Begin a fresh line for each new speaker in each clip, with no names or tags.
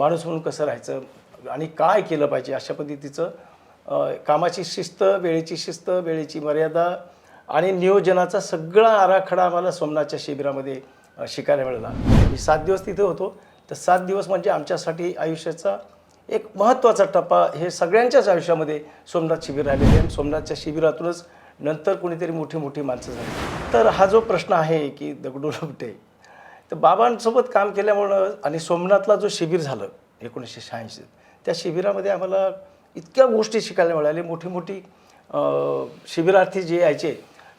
माणूस म्हणून कसं राहायचं आणि काय केलं पाहिजे अशा पद्धतीचं कामाची शिस्त, वेळेची शिस्त, वेळेची मर्यादा आणि नियोजनाचा सगळा आराखडा आम्हाला सोमनाथच्या शिबिरामध्ये शिकायला मिळाला. मी 7 दिवस तिथे होतो. तर 7 दिवस म्हणजे आमच्यासाठी आयुष्याचा एक महत्त्वाचा टप्पा हे सगळ्यांच्याच आयुष्यामध्ये सोमनाथ शिबिर राहिलेले आणि सोमनाथच्या शिबिरातूनच नंतर कोणीतरी मोठी मोठी माणसं झाली. तर हा जो प्रश्न आहे की दगडू लोमटे, तर बाबांसोबत काम केल्यामुळं आणि सोमनाथला जो शिबिर झालं 1986 त्या शिबिरामध्ये आम्हाला इतक्या गोष्टी शिकायला मिळाल्या. मोठी मोठी शिबिरार्थी जे यायचे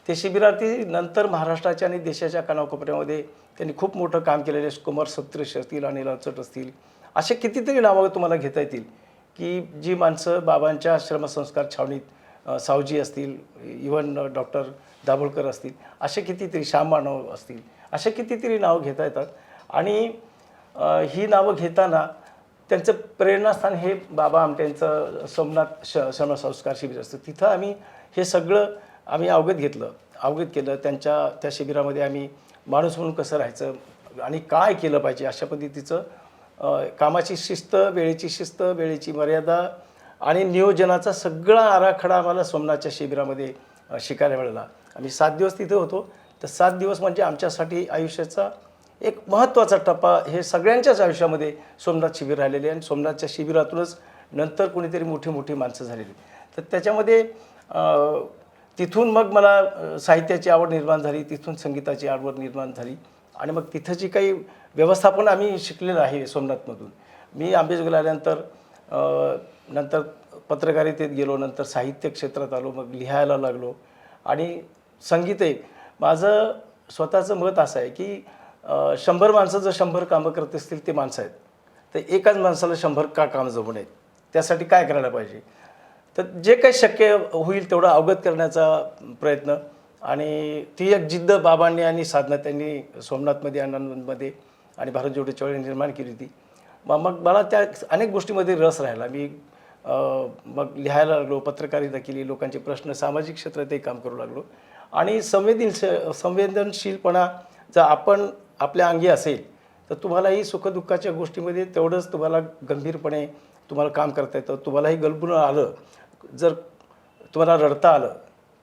ते शिबिरार्थी नंतर महाराष्ट्राच्या आणि देशाच्या कानाकोपऱ्यामध्ये त्यांनी खूप मोठं काम केलेले. कुमार सत्रेश असतील, अनिल अचट असतील, असे कितीतरी नावं तुम्हाला घेता येतील की जी माणसं बाबांच्या श्रमसंस्कार छावणीत सावजी असतील, इव्हन डॉक्टर दाभोळकर असतील, असे कितीतरी श्याम मानव असतील, असे कितीतरी नावं घेता येतात. आणि ही नावं घेताना त्यांचं प्रेरणास्थान हे बाबा आमट्यांचं सोमनाथ श्रमसंस्कार शिबिर असतं. तिथं आम्ही हे सगळं अवगत केलं. त्या शिबिरामध्ये आम्ही माणूस म्हणून कसं राहायचं आणि काय केलं पाहिजे अशा पद्धतीचं कामाची शिस्त, वेळेची शिस्त, वेळेची मर्यादा आणि नियोजनाचा सगळा आराखडा आम्हाला सोमनाथच्या शिबिरामध्ये शिकायला मिळाला. आम्ही 7 दिवस तिथे होतो. तर 7 दिवस म्हणजे आमच्यासाठी आयुष्याचा एक महत्त्वाचा टप्पा हे सगळ्यांच्याच आयुष्यामध्ये सोमनाथ शिबिर राहिलेले आणि सोमनाथच्या शिबिरातूनच नंतर कोणीतरी मोठी मोठी माणसं झालेली. तर त्याच्यामध्ये तिथून मग मला साहित्याची आवड निर्माण झाली, तिथून संगीताची आवड निर्माण झाली आणि मग तिथं जी काही व्यवस्थापन आम्ही शिकलेलं आहे सोमनाथमधून. मी आंबेजोगाईला आल्यानंतर नंतर पत्रकारितेत गेलो, नंतर साहित्य क्षेत्रात आलो, मग लिहायला लागलो. आणि संगीतही माझं स्वतःचं मत असं आहे की 100 माणसं जर 100 कामं करत असतील ते माणसं आहेत, तर एकाच माणसाला 100 का कामं जमू नयेत, त्यासाठी काय करायला पाहिजे. तर जे काही शक्य होईल तेवढं अवगत करण्याचा प्रयत्न आणि ती एक जिद्द बाबांनी आणि साधना त्यांनी सोमनाथमध्ये, आनंदमध्ये आणि भारत जोडीच्या वेळी निर्माण केली होती. मग मला त्या अनेक गोष्टीमध्ये रस राहिला. मी मग लिहायला लागलो, पत्रकारिता केली, लोकांचे प्रश्न, सामाजिक क्षेत्रातही काम करू लागलो. आणि संवेदनशीलपणा जर आपण आपल्या अंगी असेल तर तुम्हालाही सुखदुःखाच्या गोष्टीमध्ये तेवढंच तुम्हाला गंभीरपणे तुम्हाला काम करता येतं. तुम्हालाही गलबून आलं, जर तुम्हाला रडता आलं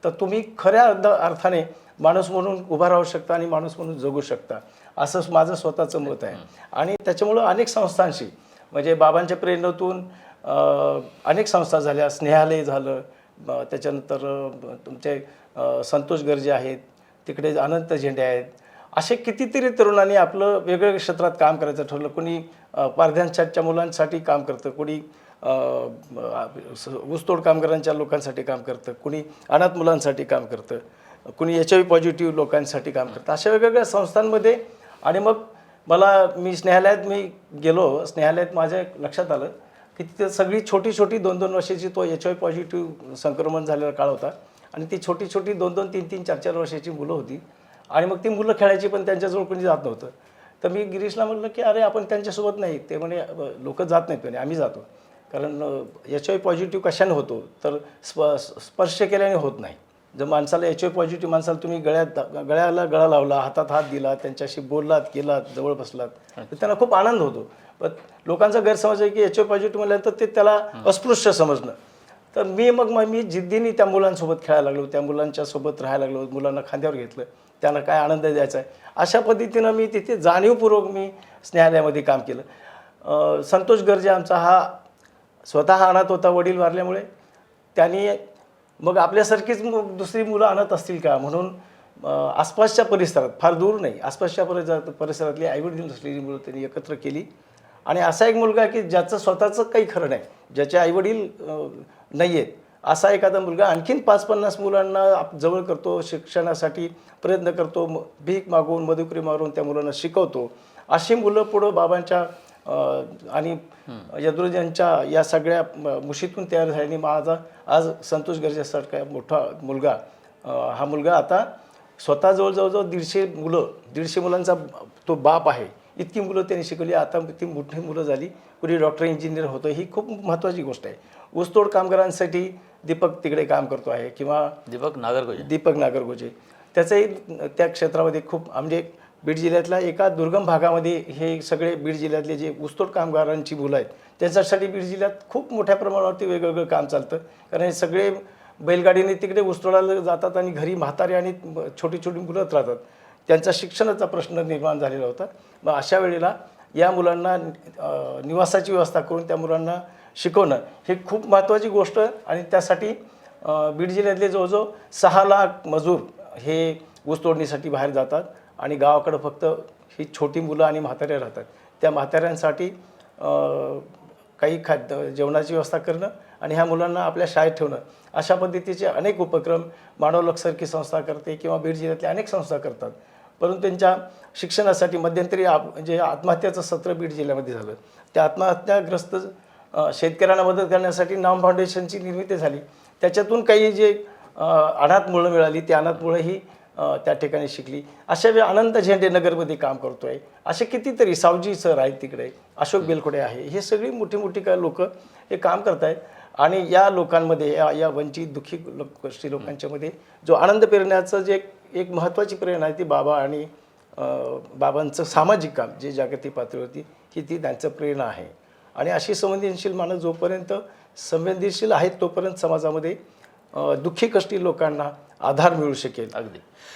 तर तुम्ही खऱ्या अर्थाने माणूस म्हणून उभा राहू शकता आणि माणूस म्हणून जगू शकता, असं माझं स्वतःचं मत आहे. आणि त्याच्यामुळं अनेक संस्थांशी म्हणजे बाबांच्या प्रेरणेतून अनेक संस्था झाल्या. स्नेहालय झालं, त्याच्यानंतर तुमचे संतोष गर्जे आहेत, तिकडे अनंत झेंडे आहेत. असे कितीतरी तरुणांनी आपलं वेगवेगळ्या क्षेत्रात काम करायचं ठरवलं. कोणी पारध्यांच्या मुलांसाठी काम करतं, कोणी ऊसतोड कामगारांच्या लोकांसाठी काम करतं, कोणी अनाथ मुलांसाठी काम करतं, कोणी HIV पॉझिटिव्ह लोकांसाठी काम करतं, अशा वेगवेगळ्या संस्थांमध्ये. आणि मग मी स्नेहालयात गेलो. स्नेहालयात माझ्या लक्षात आलं की तिथे सगळी छोटी 2-2 वर्षाची तो HIV पॉझिटिव्ह संक्रमण झालेला काळ होता आणि ती छोटी 2-2, 3-3, 4-4 वर्षाची मुलं होती. आणि मग ती मुलं खेळायची पण त्यांच्याजवळ कोणी जात नव्हतं. तर मी गिरीशला म्हटलं की अरे आपण त्यांच्यासोबत नाही. ते म्हणे लोक जात नाहीत म्हणे, आम्ही जातो. कारण HIV पॉझिटिव्ह कशाने होतो तर स्पर्श केल्याने होत नाही. जर माणसाला HIV पॉझिटिव्ह माणसाला तुम्ही गळ्याला गळा लावला, हातात हात दिला, त्यांच्याशी बोललात, केलात, जवळ बसलात तर त्यांना खूप आनंद होतो. पण लोकांचा गैरसमज आहे की HIV पॉझिटिव्ह म्हटल्यानंतर ते त्याला अस्पृश्य समजणं. तर मी जिद्दीने त्या मुलांसोबत खेळायला लागलो, त्या मुलांच्यासोबत राहायला लागलो, मुलांना खांद्यावर घेतलं, त्यांना काय आनंद द्यायचा आहे अशा पद्धतीनं मी तिथे जाणीवपूर्वक स्नेहालयामध्ये काम केलं. संतोष गर्जे आमचा हा स्वतः अनाथ होता, वडील वारल्यामुळे. त्यांनी मग आपल्यासारखीच दुसरी मुलं अनाथ असतील का म्हणून आसपासच्या परिसरात, फार दूर नाही, आसपासच्या परिसरातली आईवडील असलेली मुलं त्यांनी एकत्र केली. आणि असा एक मुलगा की ज्याचं स्वतःचं काही खरं नाही, ज्याचे आईवडील नाही आहेत, असा एखादा मुलगा आणखीन 5-50 मुलांना जवळ करतो, शिक्षणासाठी प्रयत्न करतो, भीक मागून, मधुकरी मारून त्या मुलांना शिकवतो. अशी मुलं पुढं बाबांच्या आणि यदुराजांच्या या सगळ्या मुशीतून तयार झाल्याने माझा आज संतोष गर्जेसारखा मोठा मुलगा, हा मुलगा आता स्वतः जवळजवळ 150 मुलांचा तो बाप आहे. इतकी मुलं त्यांनी शिकवली. आता ती मोठी मुलं झाली, कुणी डॉक्टर, इंजिनियर होतं. ही खूप महत्त्वाची गोष्ट आहे. ऊसतोड कामगारांसाठी दीपक तिकडे काम करतो आहे, किंवा दीपक नागरगोजे त्याचंही त्या क्षेत्रामध्ये खूप म्हणजे बीड जिल्ह्यातल्या एका दुर्गम भागामध्ये हे सगळे बीड जिल्ह्यातले जे ऊसतोड कामगारांची मुलं आहेत त्यांच्यासाठी बीड जिल्ह्यात खूप मोठ्या प्रमाणावरती वेगवेगळं काम चालतं. कारण हे सगळे बैलगाडीने तिकडे ऊसतोडाला जातात आणि घरी म्हातारे आणि छोटी छोटी मुलं राहतात. त्यांचा शिक्षणाचा प्रश्न निर्माण झालेला होता. मग अशा वेळेला या मुलांना निवासाची व्यवस्था करून त्या मुलांना शिकवणं हे खूप महत्त्वाची गोष्ट. आणि त्यासाठी बीड जिल्ह्यातले जवळजवळ 6 लाख मजूर हे ऊस तोडणीसाठी बाहेर जातात आणि गावाकडं फक्त ही छोटी मुलं आणि म्हातारे राहतात. त्या म्हाताऱ्यांसाठी काही खाद्य जेवणाची व्यवस्था करणं आणि ह्या मुलांना आपल्या शाळेत ठेवणं अशा पद्धतीचे अनेक उपक्रम मानवलकसारखी संस्था करते किंवा बीड जिल्ह्यातल्या अनेक संस्था करतात. परंतु त्यांच्या शिक्षणासाठी मध्यंतरी जे आत्महत्याचं सत्र बीड जिल्ह्यामध्ये झालं त्या आत्महत्याग्रस्त शेतकऱ्यांना मदत करण्यासाठी नाम फाउंडेशनची निर्मिती झाली. त्याच्यातून काही जे अनाथ मुलं मिळाली ती अनाथ मुलं ही त्या ठिकाणी शिकली. अशा वेळी अनंत झेंडे नगरमध्ये काम करतो आहे. असे कितीतरी सावजी सर आहेत तिकडे, अशोक बेलखोडे आहे, हे सगळी मोठी मोठी काय लोक हे काम करत आहेत. आणि या लोकांमध्ये या वंचित दुःखी गोष्टी लोकांच्यामध्ये जो आनंद पेरण्याचं जे एक महत्त्वाची प्रेरणा आहे ती बाबा आणि बाबांचं सामाजिक काम जे जागतिक पातळीवरती की ती त्यांचं प्रेरणा आहे. आणि अशी संवेदनशील माणूस जोपर्यंत संवेदनशील आहेत तोपर्यंत समाजामध्ये दुःखी कष्टी लोकांना आधार मिळू शकेल.
अगदी